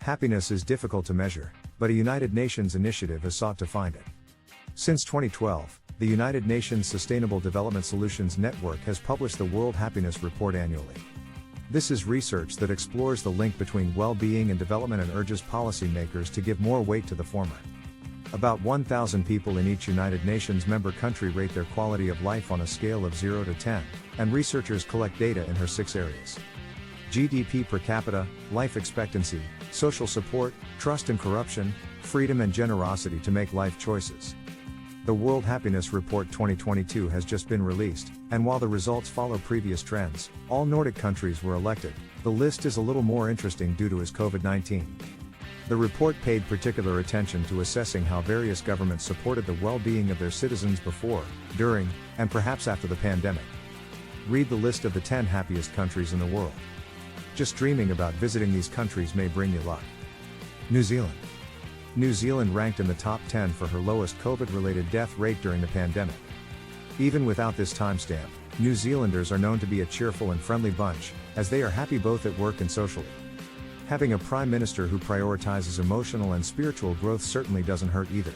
Happiness is difficult to measure, but a United Nations initiative has sought to find it. Since 2012, the United Nations Sustainable Development Solutions Network has published the World Happiness Report annually. This is research that explores the link between well-being and development and urges policymakers to give more weight to the former. About 1,000 people in each United Nations member country rate their quality of life on a scale of 0 to 10, and researchers collect data in her 6 areas: GDP per capita, life expectancy, social support, trust and corruption, freedom and generosity to make life choices. The World Happiness Report 2022 has just been released, and while the results follow previous trends, all Nordic countries were elected. The list is a little more interesting due to its COVID-19. The report paid particular attention to assessing how various governments supported the well-being of their citizens before, during, and perhaps after the pandemic. Read the list of the 10 happiest countries in the world. Just dreaming about visiting these countries may bring you luck. New Zealand. New Zealand ranked in the top 10 for her lowest COVID-related death rate during the pandemic. Even without this timestamp, New Zealanders are known to be a cheerful and friendly bunch, as they are happy both at work and socially. Having a prime minister who prioritizes emotional and spiritual growth certainly doesn't hurt either.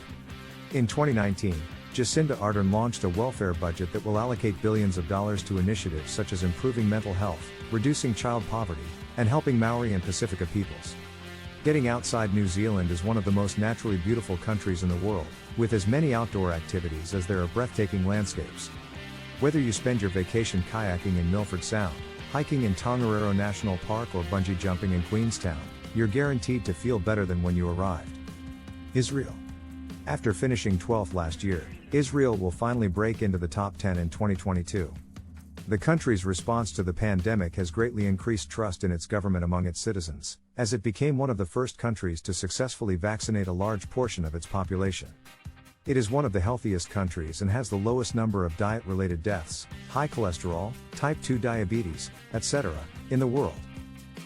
In 2019, Jacinda Ardern launched a welfare budget that will allocate billions of dollars to initiatives such as improving mental health, reducing child poverty, and helping Maori and Pacifica peoples. Getting outside New Zealand is one of the most naturally beautiful countries in the world, with as many outdoor activities as there are breathtaking landscapes. Whether you spend your vacation kayaking in Milford Sound, hiking in Tongariro National Park or bungee jumping in Queenstown, you're guaranteed to feel better than when you arrived. Israel. After finishing 12th last year, Israel will finally break into the top 10 in 2022. The country's response to the pandemic has greatly increased trust in its government among its citizens, as it became one of the first countries to successfully vaccinate a large portion of its population. It is one of the healthiest countries and has the lowest number of diet-related deaths, high cholesterol, type 2 diabetes, etc., in the world.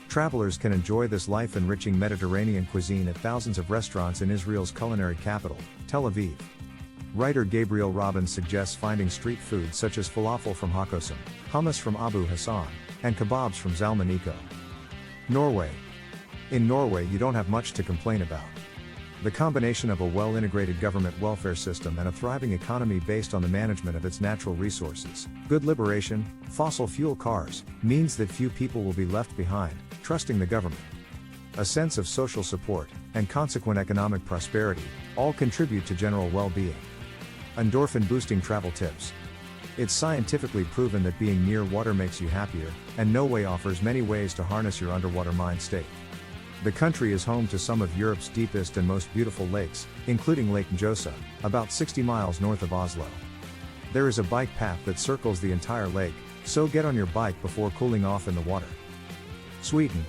Travelers can enjoy this life-enriching Mediterranean cuisine at thousands of restaurants in Israel's culinary capital, Tel Aviv. Writer Gabriel Robbins suggests finding street food such as falafel from Hakosim, hummus from Abu Hassan, and kebabs from Zalmaniko. Norway. In Norway you don't have much to complain about. The combination of a well-integrated government welfare system and a thriving economy based on the management of its natural resources, good liberation, fossil fuel cars, means that few people will be left behind, trusting the government. A sense of social support, and consequent economic prosperity, all contribute to general well-being. Endorphin-boosting travel tips. It's scientifically proven that being near water makes you happier, and Norway offers many ways to harness your underwater mind state. The country is home to some of Europe's deepest and most beautiful lakes, including Lake Mjosa, about 60 miles north of Oslo. There is a bike path that circles the entire lake, so get on your bike before cooling off in the water. Sweden.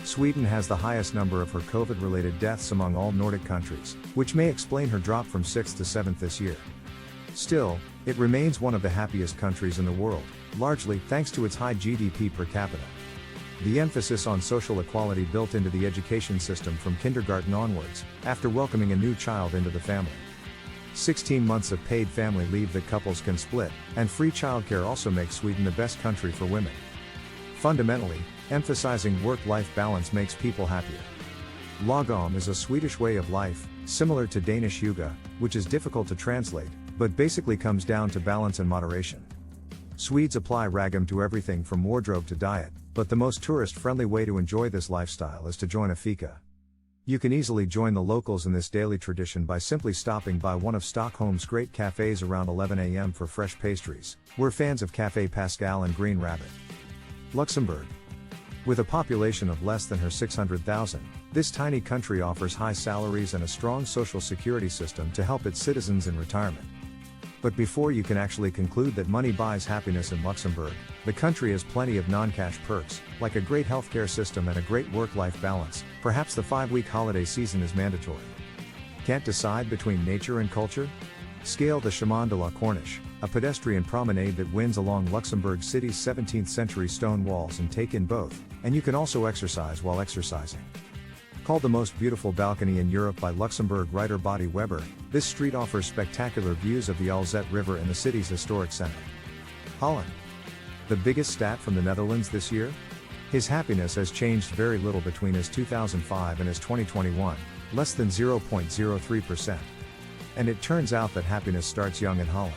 Sweden has the highest number of her COVID-related deaths among all Nordic countries, which may explain her drop from 6th to 7th this year. Still, it remains one of the happiest countries in the world, largely thanks to its high GDP per capita. The emphasis on social equality built into the education system from kindergarten onwards, after welcoming a new child into the family. 16 months of paid family leave that couples can split, and free childcare also makes Sweden the best country for women. Fundamentally, emphasizing work-life balance makes people happier. Lagom is a Swedish way of life, similar to Danish hygge, which is difficult to translate, but basically comes down to balance and moderation. Swedes apply ragam to everything from wardrobe to diet, but the most tourist-friendly way to enjoy this lifestyle is to join a fika. You can easily join the locals in this daily tradition by simply stopping by one of Stockholm's great cafes around 11 a.m. for fresh pastries. We're fans of Café Pascal and Green Rabbit. Luxembourg. With a population of less than her 600,000, this tiny country offers high salaries and a strong social security system to help its citizens in retirement. But before you can actually conclude that money buys happiness in Luxembourg, the country has plenty of non-cash perks, like a great healthcare system and a great work-life balance. Perhaps the 5-week holiday season is mandatory. Can't decide between nature and culture? Scale the Chemin de la Corniche, a pedestrian promenade that winds along Luxembourg City's 17th century stone walls, and take in both, and you can also exercise while exercising. Called the most beautiful balcony in Europe by Luxembourg writer Botti Weber, this street offers spectacular views of the Alzette River and the city's historic center. Holland. The biggest stat from the Netherlands this year? His happiness has changed very little between his 2005 and his 2021, less than 0.03%. And it turns out that happiness starts young in Holland.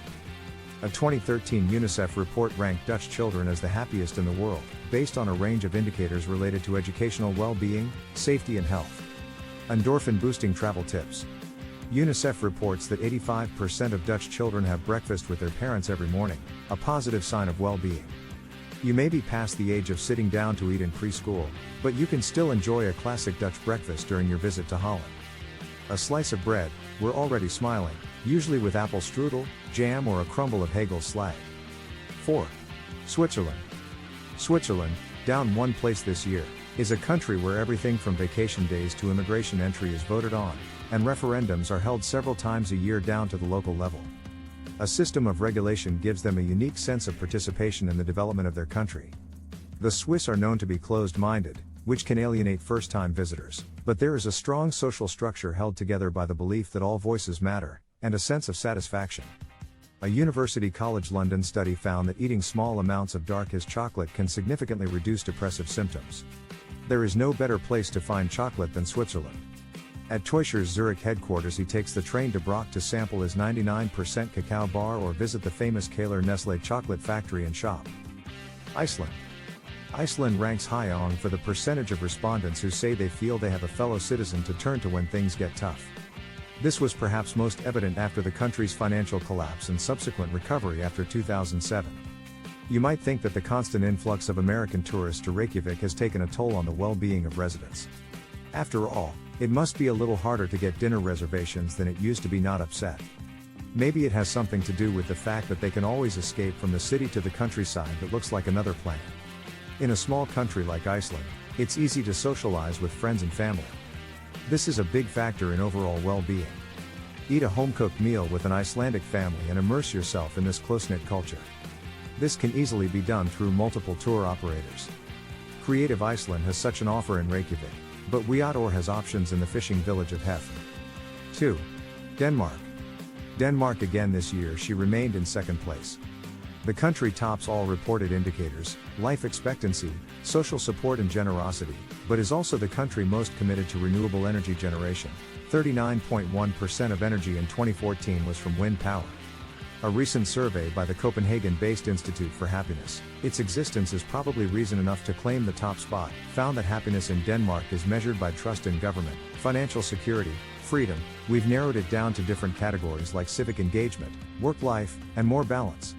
A 2013 UNICEF report ranked Dutch children as the happiest in the world, based on a range of indicators related to educational well-being, safety and health. Endorphin-boosting travel tips. UNICEF reports that 85% of Dutch children have breakfast with their parents every morning, a positive sign of well-being. You may be past the age of sitting down to eat in preschool, but you can still enjoy a classic Dutch breakfast during your visit to Holland. A slice of bread, we're already smiling, usually with apple strudel, jam or a crumble of Hegel's slag. 4. Switzerland. Switzerland, down one place this year, is a country where everything from vacation days to immigration entry is voted on, and referendums are held several times a year down to the local level. A system of regulation gives them a unique sense of participation in the development of their country. The Swiss are known to be closed-minded, which can alienate first-time visitors, but there is a strong social structure held together by the belief that all voices matter, and a sense of satisfaction. A University College London study found that eating small amounts of darkest chocolate can significantly reduce depressive symptoms. There is no better place to find chocolate than Switzerland. At Teuscher's Zurich headquarters, he takes the train to Brock to sample his 99% cacao bar or visit the famous Kaler Nestlé chocolate factory and shop. Iceland. Iceland ranks high on for the percentage of respondents who say they feel they have a fellow citizen to turn to when things get tough. This was perhaps most evident after the country's financial collapse and subsequent recovery after 2007. You might think that the constant influx of American tourists to Reykjavik has taken a toll on the well-being of residents. After all, it must be a little harder to get dinner reservations than it used to be. Not upset. Maybe it has something to do with the fact that they can always escape from the city to the countryside that looks like another planet. In a small country like Iceland, it's easy to socialize with friends and family. This is a big factor in overall well-being. Eat a home-cooked meal with an Icelandic family and immerse yourself in this close-knit culture. This can easily be done through multiple tour operators. Creative Iceland has such an offer in Reykjavik, but Wiator has options in the fishing village of Hef. 2. Denmark. Denmark again this year she remained in second place. The country tops all reported indicators, life expectancy, social support and generosity, but is also the country most committed to renewable energy generation. 39.1% of energy in 2014 was from wind power. A recent survey by the Copenhagen-based Institute for Happiness, its existence is probably reason enough to claim the top spot, found that happiness in Denmark is measured by trust in government, financial security, freedom. We've narrowed it down to different categories like civic engagement, work life, and more balance.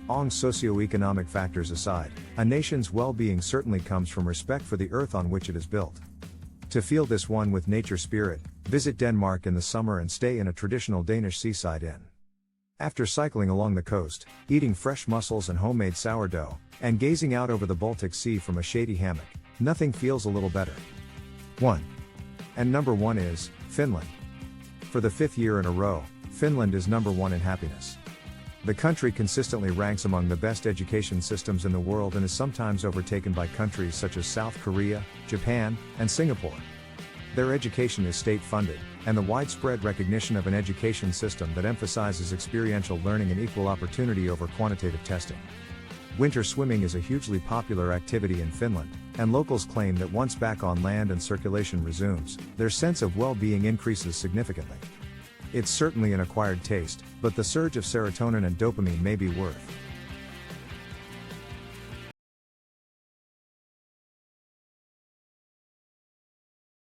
All socioeconomic factors aside, a nation's well-being certainly comes from respect for the earth on which it is built. To feel this one with nature spirit, visit Denmark in the summer and stay in a traditional Danish seaside inn. After cycling along the coast, eating fresh mussels and homemade sourdough, and gazing out over the Baltic Sea from a shady hammock, nothing feels a little better. 1. And number 1 is Finland. For the 5th year in a row, Finland is number 1 in happiness. The country consistently ranks among the best education systems in the world and is sometimes overtaken by countries such as South Korea, Japan, and Singapore. Their education is state-funded, and the widespread recognition of an education system that emphasizes experiential learning and equal opportunity over quantitative testing. Winter swimming is a hugely popular activity in Finland, and locals claim that once back on land and circulation resumes, their sense of well-being increases significantly. It's certainly an acquired taste, but the surge of serotonin and dopamine may be worth